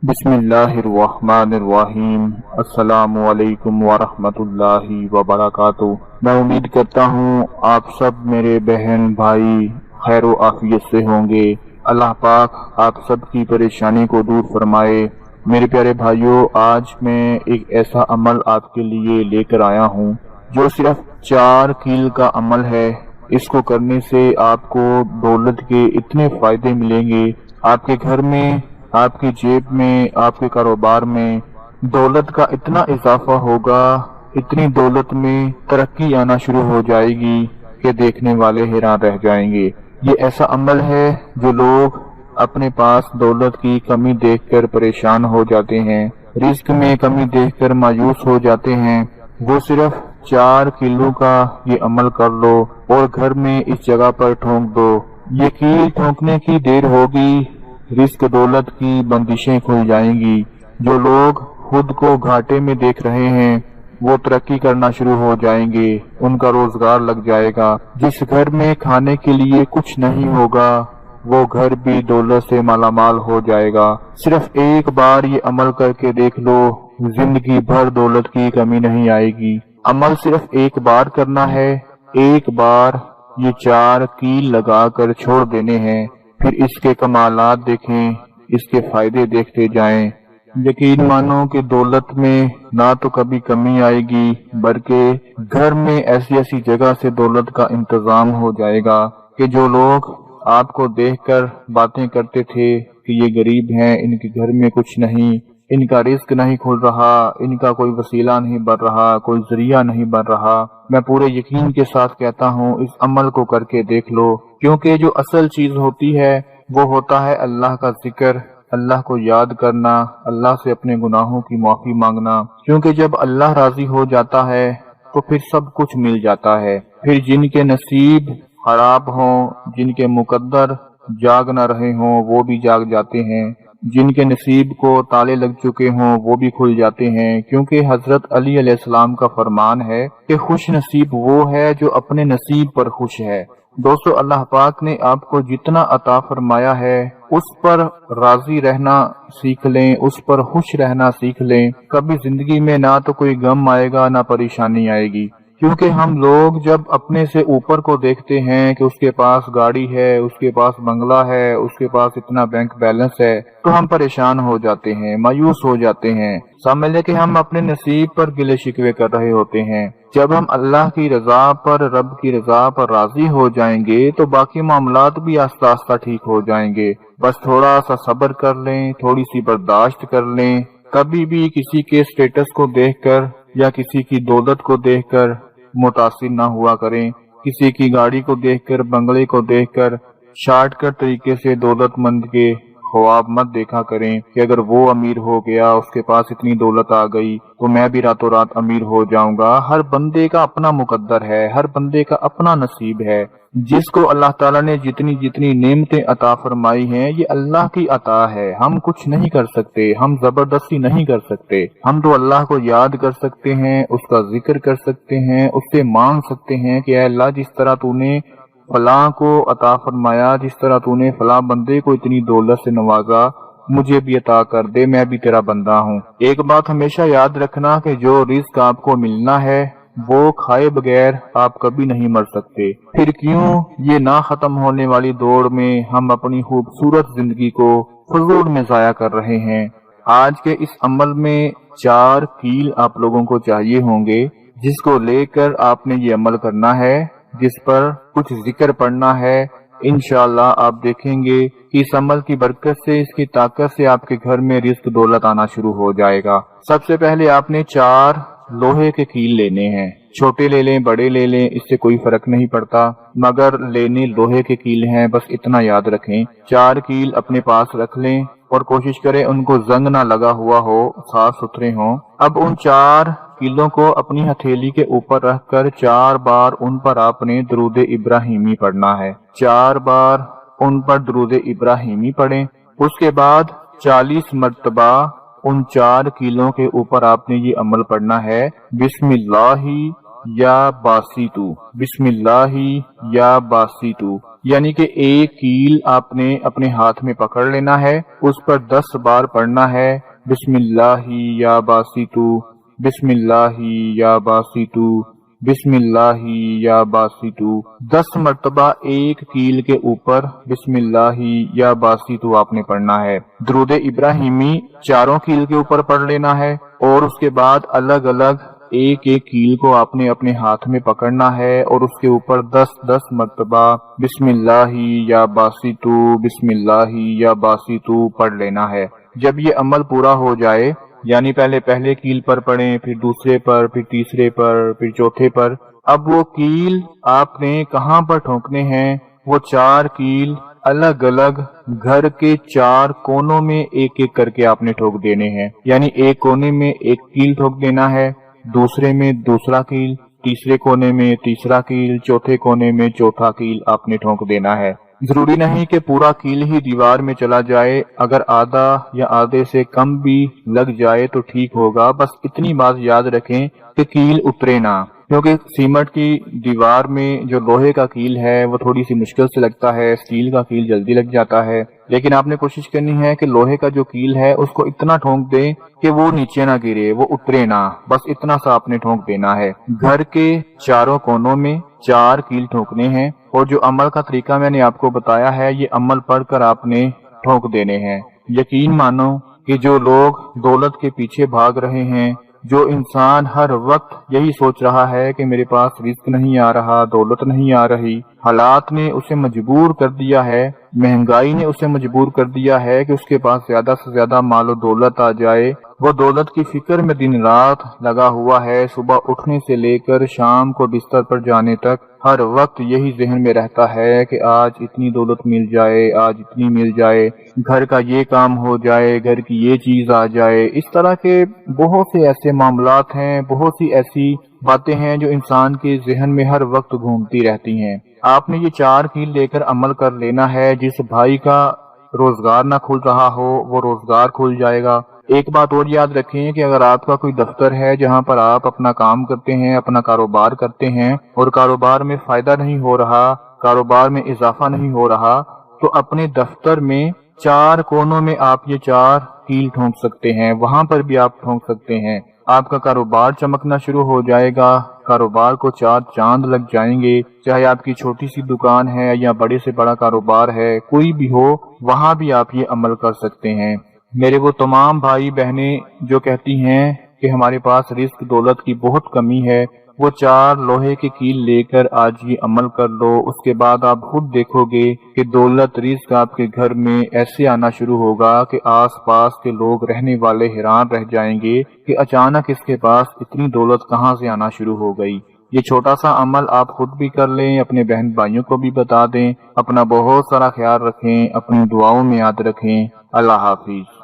بسم اللہ الرحمن الرحیم۔ السلام علیکم ورحمۃ اللہ وبرکاتہ۔ میں امید کرتا ہوں آپ سب میرے بہن بھائی خیر و عافیت سے ہوں گے۔ اللہ پاک آپ سب کی پریشانی کو دور فرمائے۔ میرے پیارے بھائیوں، آج میں ایک ایسا عمل آپ کے لیے لے کر آیا ہوں جو صرف 4 کیل کا عمل ہے۔ اس کو کرنے سے آپ کو دولت کے اتنے فائدے ملیں گے، آپ کے گھر میں، آپ کی جیب میں، آپ کے کاروبار میں دولت کا اتنا اضافہ ہوگا، اتنی دولت میں ترقی آنا شروع ہو جائے گی کہ دیکھنے والے حیران رہ جائیں گے۔ یہ ایسا عمل ہے جو لوگ اپنے پاس دولت کی کمی دیکھ کر پریشان ہو جاتے ہیں، رزق میں کمی دیکھ کر مایوس ہو جاتے ہیں، وہ صرف 4 کلو کا یہ عمل کر لو اور گھر میں اس جگہ پر ٹھونک دو۔ یہ کیل ٹھونکنے کی دیر ہوگی، رزق دولت کی بندشیں کھل جائیں گی۔ جو لوگ خود کو گھاٹے میں دیکھ رہے ہیں وہ ترقی کرنا شروع ہو جائیں گے، ان کا روزگار لگ جائے گا۔ جس گھر میں کھانے کے لیے کچھ نہیں ہوگا وہ گھر بھی دولت سے مالا مال ہو جائے گا۔ صرف ایک بار یہ عمل کر کے دیکھ لو، زندگی بھر دولت کی کمی نہیں آئے گی۔ عمل صرف ایک بار کرنا ہے، ایک بار یہ 4 کیل لگا کر چھوڑ دینے ہیں، پھر اس کے کمالات دیکھیں، اس کے فائدے دیکھتے جائیں۔ یقین مانو کہ دولت میں نہ تو کبھی کمی آئے گی، بلکہ گھر میں ایسی ایسی جگہ سے دولت کا انتظام ہو جائے گا کہ جو لوگ آپ کو دیکھ کر باتیں کرتے تھے کہ یہ غریب ہیں، ان کے گھر میں کچھ نہیں، ان کا رزق نہیں کھل رہا، ان کا کوئی وسیلہ نہیں بن رہا، کوئی ذریعہ نہیں بن رہا، میں پورے یقین کے ساتھ کہتا ہوں اس عمل کو کر کے دیکھ لو، کیونکہ جو اصل چیز ہوتی ہے وہ ہوتا ہے اللہ کا ذکر، اللہ کو یاد کرنا، اللہ سے اپنے گناہوں کی معافی مانگنا، کیونکہ جب اللہ راضی ہو جاتا ہے تو پھر سب کچھ مل جاتا ہے۔ پھر جن کے نصیب خراب ہوں، جن کے مقدر جاگ نہ رہے ہوں وہ بھی جاگ جاتے ہیں، جن کے نصیب کو تالے لگ چکے ہوں وہ بھی کھل جاتے ہیں، کیونکہ حضرت علی علیہ السلام کا فرمان ہے کہ خوش نصیب وہ ہے جو اپنے نصیب پر خوش ہے۔ دوستو، اللہ پاک نے آپ کو جتنا عطا فرمایا ہے اس پر راضی رہنا سیکھ لیں، اس پر خوش رہنا سیکھ لیں، کبھی زندگی میں نہ تو کوئی غم آئے گا نہ پریشانی آئے گی۔ کیونکہ ہم لوگ جب اپنے سے اوپر کو دیکھتے ہیں کہ اس کے پاس گاڑی ہے، اس کے پاس بنگلہ ہے، اس کے پاس اتنا بینک بیلنس ہے، تو ہم پریشان ہو جاتے ہیں، مایوس ہو جاتے ہیں، سمجھ لیں کہ ہم اپنے نصیب پر گلے شکوے کر رہے ہوتے ہیں۔ جب ہم اللہ کی رضا پر، رب کی رضا پر راضی ہو جائیں گے تو باقی معاملات بھی آہستہ آہستہ ٹھیک ہو جائیں گے۔ بس تھوڑا سا صبر کر لیں، تھوڑی سی برداشت کر لیں۔ کبھی بھی کسی کے سٹیٹس کو دیکھ کر یا کسی کی دولت کو دیکھ کر متاثر نہ ہوا کریں، کسی کی گاڑی کو دیکھ کر، بنگلے کو دیکھ کر شارٹ کٹ طریقے سے دولت مند کے خواب مت دیکھا کریں کہ اگر وہ امیر ہو گیا، اس کے پاس اتنی دولت آ گئی تو میں بھی راتوں رات امیر ہو جاؤں گا۔ ہر بندے کا اپنا مقدر ہے، ہر بندے کا اپنا نصیب ہے۔ جس کو اللہ تعالیٰ نے جتنی جتنی نعمتیں عطا فرمائی ہیں یہ اللہ کی عطا ہے، ہم کچھ نہیں کر سکتے، ہم زبردستی نہیں کر سکتے۔ ہم تو اللہ کو یاد کر سکتے ہیں، اس کا ذکر کر سکتے ہیں، اس سے مانگ سکتے ہیں کہ اے اللہ جس طرح تو نے فلاں کو عطا فرمایا، جس طرح تو نے فلاں بندے کو اتنی دولت سے نوازا، مجھے بھی عطا کر دے، میں بھی تیرا بندہ ہوں۔ ایک بات ہمیشہ یاد رکھنا کہ جو رزق آپ کو ملنا ہے وہ کھائے بغیر آپ کبھی نہیں مر سکتے۔ پھر کیوں یہ نہ ختم ہونے والی دوڑ میں ہم اپنی خوبصورت زندگی کو فضول میں ضائع کر رہے ہیں۔ آج کے اس عمل میں 4 کیل آپ لوگوں کو چاہیے ہوں گے، جس کو لے کر آپ نے یہ عمل کرنا ہے، جس پر کچھ ذکر پڑھنا ہے۔ انشاءاللہ آپ دیکھیں گے کہ اس عمل کی برکت سے، اس کی طاقت سے آپ کے گھر میں رزق دولت آنا شروع ہو جائے گا۔ سب سے پہلے آپ نے 4 لوہے کے کیل لینے ہیں، چھوٹے لے لیں بڑے لے لیں، اس سے کوئی فرق نہیں پڑتا، مگر لینے لوہے کے کیل ہیں، بس اتنا یاد رکھیں۔ 4 کیل اپنے پاس رکھ لیں اور کوشش کریں ان کو زنگ نہ لگا ہوا ہو، صاف ستھرے ہوں۔ اب ان 4 کیلوں کو اپنی ہتھیلی کے اوپر رکھ کر 4 بار ان پر آپ نے درود ابراہیمی پڑھنا ہے۔ 4 بار ان پر درود ابراہیمی پڑھیں، اس کے بعد 40 مرتبہ ان 4 کیلوں کے اوپر آپ نے یہ عمل پڑھنا ہے، بسم اللہ یا باسیتو، بسم اللہ یا باسیتو، یعنی کہ ایک کیل آپ نے اپنے ہاتھ میں پکڑ لینا ہے، اس پر 10 بار پڑھنا ہے بسم اللہ یا باسیتو، بسم اللہ یا باسیتو، بسم اللہ یا باسیتو، 10 مرتبہ ایک کیل کے اوپر بسم اللہ یا باسیتو آپ نے پڑھنا ہے۔ درود ابراہیمی چاروں کیل کے اوپر پڑھ لینا ہے، اور اس کے بعد الگ الگ ایک ایک کیل کو آپ نے اپنے ہاتھ میں پکڑنا ہے اور اس کے اوپر 10 مرتبہ بسم اللہ یا باسیتو، بسم اللہ یا باسیتو پڑھ لینا ہے۔ جب یہ عمل پورا ہو جائے، یعنی پہلے کیل پر پڑھیں، پھر دوسرے پر، پھر تیسرے پر، پھر چوتھے پر، اب وہ کیل آپ نے کہاں پر ٹھونکنے ہیں؟ وہ 4 کیل الگ الگ گھر کے 4 کونوں میں ایک ایک کر کے آپ نے ٹھوک دینے ہیں، یعنی ایک کونے میں ایک کیل ٹھوک دینا ہے، دوسرے میں دوسرا کیل، تیسرے کونے میں تیسرا کیل، چوتھے کونے میں چوتھا کیل آپ نے ٹھونک دینا ہے۔ ضروری نہیں کہ پورا کیل ہی دیوار میں چلا جائے، اگر آدھا یا آدھے سے کم بھی لگ جائے تو ٹھیک ہوگا، بس اتنی بات یاد رکھیں کہ کیل اترے نہ، کیونکہ سیمنٹ کی دیوار میں جو لوہے کا کیل ہے وہ تھوڑی سی مشکل سے لگتا ہے، اسٹیل کا کیل جلدی لگ جاتا ہے، لیکن آپ نے کوشش کرنی ہے کہ لوہے کا جو کیل ہے اس کو اتنا ٹھونک دیں کہ وہ نیچے نہ گرے، وہ اترے نہ، بس اتنا سا آپ نے ٹھونک دینا ہے۔ گھر کے چاروں کونوں میں 4 کیل ٹھونکنے ہیں، اور جو عمل کا طریقہ میں نے آپ کو بتایا ہے یہ عمل پڑھ کر آپ نے ٹھونک دینے ہیں۔ یقین مانو کہ جو لوگ دولت کے پیچھے بھاگ رہے ہیں، جو انسان ہر وقت یہی سوچ رہا ہے کہ میرے پاس رزق نہیں آ رہا، دولت نہیں آ رہی، حالات نے اسے مجبور کر دیا ہے، مہنگائی نے اسے مجبور کر دیا ہے کہ اس کے پاس زیادہ سے زیادہ مال و دولت آ جائے، وہ دولت کی فکر میں دن رات لگا ہوا ہے، صبح اٹھنے سے لے کر شام کو بستر پر جانے تک ہر وقت یہی ذہن میں رہتا ہے کہ آج اتنی دولت مل جائے، آج اتنی مل جائے، گھر کا یہ کام ہو جائے، گھر کی یہ چیز آ جائے۔ اس طرح کے بہت سے ایسے معاملات ہیں، بہت سی ایسی باتیں ہیں جو انسان کے ذہن میں ہر وقت گھومتی رہتی ہیں۔ آپ نے یہ 4 کیل لے کر عمل کر لینا ہے۔ جس بھائی کا روزگار نہ کھل رہا ہو وہ روزگار کھل جائے گا۔ ایک بات اور یاد رکھیں کہ اگر آپ کا کوئی دفتر ہے جہاں پر آپ اپنا کام کرتے ہیں، اپنا کاروبار کرتے ہیں، اور کاروبار میں فائدہ نہیں ہو رہا، کاروبار میں اضافہ نہیں ہو رہا، تو اپنے دفتر میں 4 کونوں میں آپ یہ 4 کیل ٹھونک سکتے ہیں، وہاں پر بھی آپ ٹھونک سکتے ہیں۔ آپ کا کاروبار چمکنا شروع ہو جائے گا، کاروبار کو 4 چاند لگ جائیں گے، چاہے آپ کی چھوٹی سی دکان ہے یا بڑے سے بڑا کاروبار ہے، کوئی بھی ہو، وہاں بھی آپ یہ عمل کر سکتے ہیں۔ میرے وہ تمام بھائی بہنیں جو کہتی ہیں کہ ہمارے پاس رزق دولت کی بہت کمی ہے، وہ 4 لوہے کے کیل لے کر آج یہ عمل کر لو، اس کے بعد آپ خود دیکھو گے کہ دولت رزق آپ کے گھر میں ایسے آنا شروع ہوگا کہ آس پاس کے لوگ رہنے والے حیران رہ جائیں گے کہ اچانک اس کے پاس اتنی دولت کہاں سے آنا شروع ہو گئی۔ یہ چھوٹا سا عمل آپ خود بھی کر لیں، اپنے بہن بھائیوں کو بھی بتا دیں، اپنا بہت سارا خیال رکھیں، اپنی دعاؤں میں یاد رکھیں۔ اللہ حافظ۔